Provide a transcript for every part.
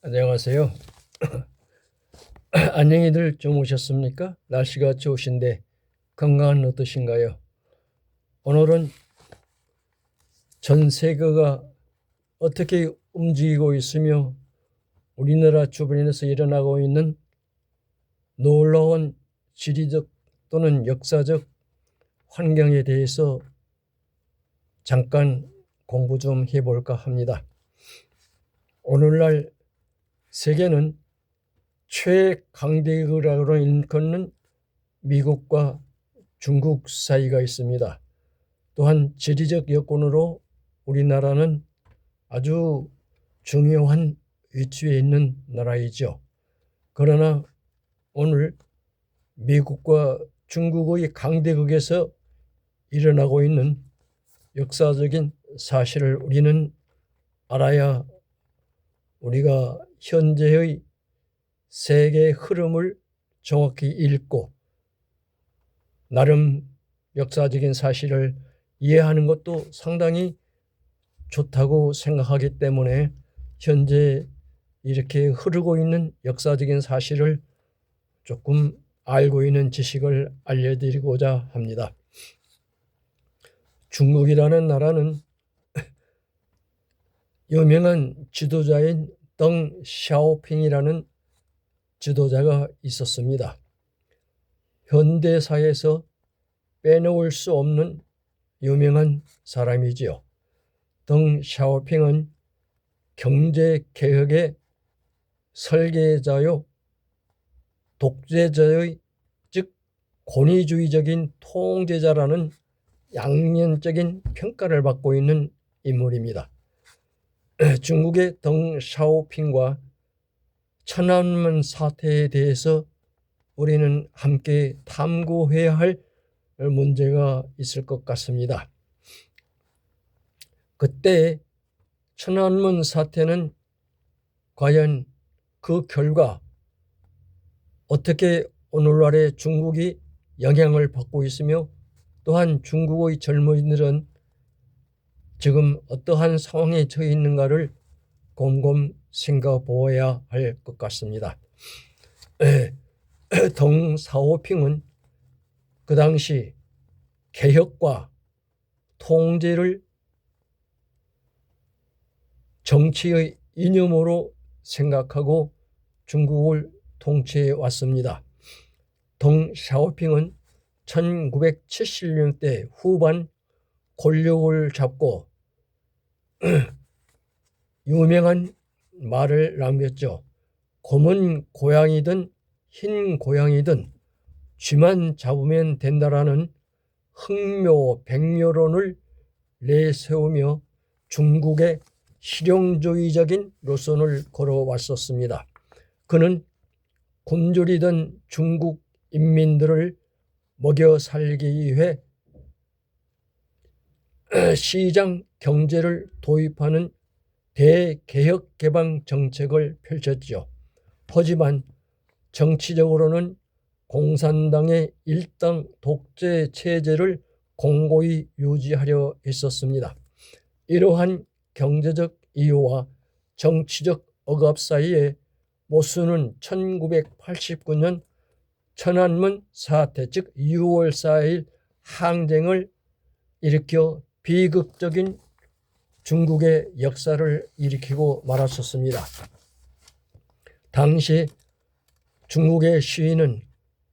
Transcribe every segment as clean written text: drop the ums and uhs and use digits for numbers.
안녕하세요. 안녕히들 주무셨습니까? 날씨가 좋으신데 건강은 어떠신가요? 오늘은 전 세계가 어떻게 움직이고 있으며 우리나라 주변에서 일어나고 있는 놀라운 지리적 또는 역사적 환경에 대해서 잠깐 공부 좀 해볼까 합니다. 오늘날 세계는 최강대국으로 일컫는 미국과 중국 사이가 있습니다. 또한 지리적 여건으로 우리나라는 아주 중요한 위치에 있는 나라이죠. 그러나 오늘 미국과 중국의 강대국에서 일어나고 있는 역사적인 사실을 우리는 알아야 우리가 현재의 세계의 흐름을 정확히 읽고 나름 역사적인 사실을 이해하는 것도 상당히 좋다고 생각하기 때문에 현재 이렇게 흐르고 있는 역사적인 사실을 조금 알고 있는 지식을 알려드리고자 합니다. 중국이라는 나라는 유명한 지도자인 덩 샤오핑이라는 지도자가 있었습니다. 현대사에서 빼놓을 수 없는 유명한 사람이지요. 덩 샤오핑은 경제개혁의 설계자요, 독재자의 즉 권위주의적인 통제자라는 양면적인 평가를 받고 있는 인물입니다. 중국의 덩 샤오핑과 천안문 사태에 대해서 우리는 함께 탐구해야 할 문제가 있을 것 같습니다. 그때 천안문 사태는 과연 그 결과 어떻게 오늘날의 중국이 영향을 받고 있으며 또한 중국의 젊은이들은 지금 어떠한 상황에 처해 있는가를 곰곰 생각해 보아야 할 것 같습니다. 덩 샤오핑은 그 당시 개혁과 통제를 정치의 이념으로 생각하고 중국을 통치해 왔습니다. 덩 샤오핑은 1970년대 후반 권력을 잡고 유명한 말을 남겼죠. 검은 고양이든 흰 고양이든 쥐만 잡으면 된다라는 흥묘백묘론을 내세우며 중국의 실용주의적인 노선을 걸어왔었습니다. 그는 굶주리던 중국 인민들을 먹여 살리기 위해 시장 경제를 도입하는 대개혁 개방 정책을 펼쳤죠. 하지만 정치적으로는 공산당의 일당 독재 체제를 공고히 유지하려 했었습니다. 이러한 경제적 이유와 정치적 억압 사이에 모순은 1989년 천안문 사태 즉 6월 4일 항쟁을 일으켜 비극적인 중국의 역사를 일으키고 말았었습니다. 당시 중국의 시위는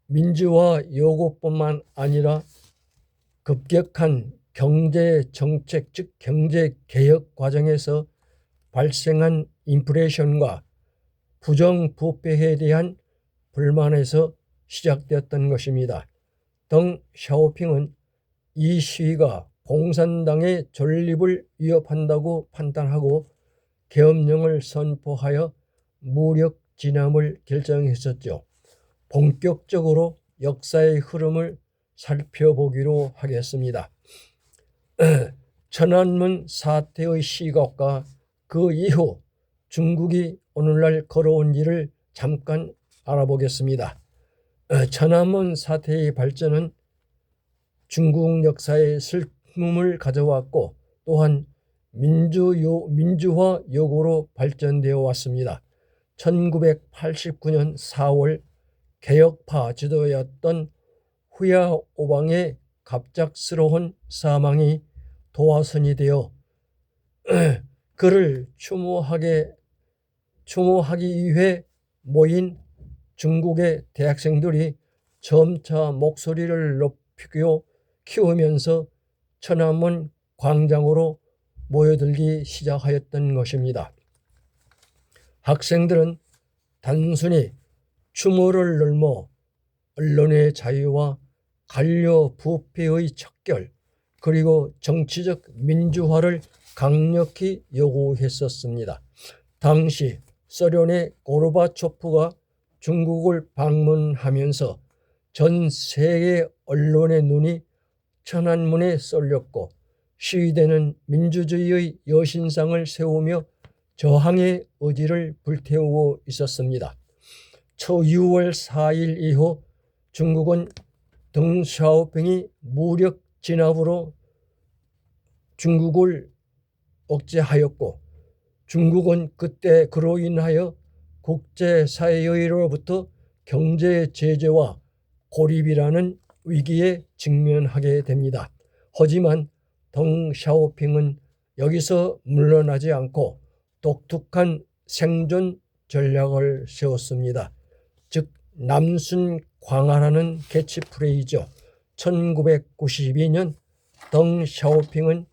민주화 요구뿐만 아니라 급격한 경제정책 즉 경제개혁 과정에서 발생한 인플레이션과 부정부패에 대한 불만에서 시작되었던 것입니다. 덩 샤오핑은 이 시위가 공산당의 존립을 위협한다고 판단하고 계엄령을 선포하여 무력 진압을 결정했었죠. 본격적으로 역사의 흐름을 살펴보기로 하겠습니다. 천안문 사태의 시각과 그 이후 중국이 오늘날 걸어온 일을 잠깐 알아보겠습니다. 천안문 사태의 발전은 중국 역사에 슬픔을 가져왔고 또한 민주화 요구로 발전되어 왔습니다. 1989년 4월 개혁파 지도였던 후야오방의 갑작스러운 사망이 도화선이 되어 그를 추모하기 위해 모인 중국의 대학생들이 점차 목소리를 높이고 키우면서 천안문 광장으로 모여들기 시작하였던 것입니다. 학생들은 단순히 추모를 넘어 언론의 자유와 관료 부패의 척결 그리고 정치적 민주화를 강력히 요구했었습니다. 당시 소련의 고르바초프가 중국을 방문하면서 전 세계 언론의 눈이 천안문에 쏠렸고 시위대는 민주주의의 여신상을 세우며 저항의 의지를 불태우고 있었습니다. 초 6월 4일 이후 중국은 덩샤오핑이 무력 진압으로 중국을 억제하였고 중국은 그때 그로 인하여 국제사회로부터 경제 제재와 고립이라는 위기에 직면하게 됩니다. 하지만 덩샤오핑은 여기서 물러나지 않고 독특한 생존 전략을 세웠습니다. 즉 남순광화라는 캐치프레이즈죠. 1992년 덩샤오핑은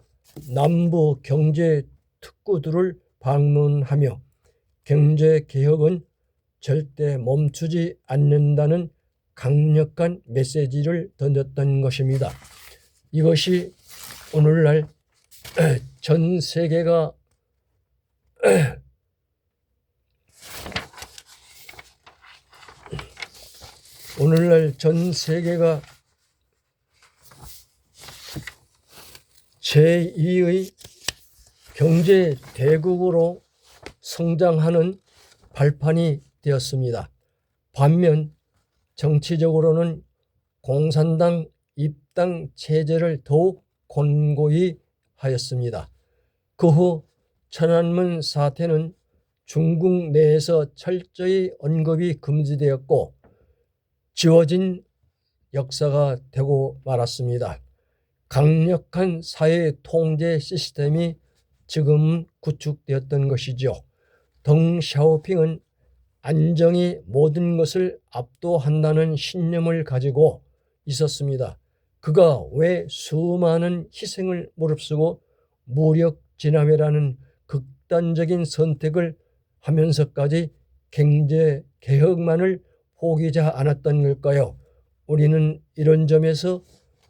남부 경제 특구들을 방문하며 경제개혁은 절대 멈추지 않는다는 강력한 메시지를 던졌던 것입니다. 이것이 오늘날 전 세계가 제2의 경제 대국으로 성장하는 발판이 되었습니다. 반면 정치적으로는 공산당 입당 체제를 더욱 권고히 하였습니다. 그 후 천안문 사태는 중국 내에서 철저히 언급이 금지되었고 지워진 역사가 되고 말았습니다. 강력한 사회 통제 시스템이 지금 구축되었던 것이죠. 덩샤오핑은 안정이 모든 것을 압도한다는 신념을 가지고 있었습니다. 그가 왜 수많은 희생을 무릅쓰고 무력 진압이라는 극단적인 선택을 하면서까지 경제 개혁만을 포기하지 않았던 걸까요? 우리는 이런 점에서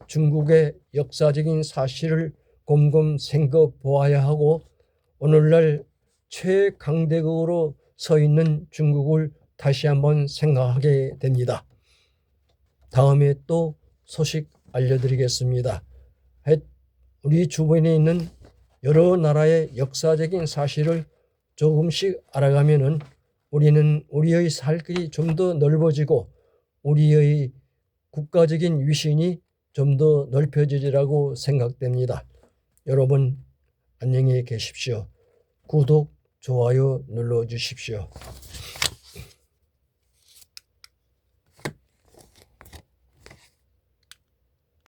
중국의 역사적인 사실을 곰곰 생각해 보아야 하고 오늘날 최강대국으로 서 있는 중국을 다시 한번 생각하게 됩니다. 다음에 또 소식 알려드리겠습니다. 우리 주변에 있는 여러 나라의 역사적인 사실을 조금씩 알아가면은 우리는 우리의 살길이 좀 더 넓어지고 우리의 국가적인 위신이 좀 더 넓혀지리라고 생각됩니다. 여러분 안녕히 계십시오. 구독, 좋아요 눌러주십시오.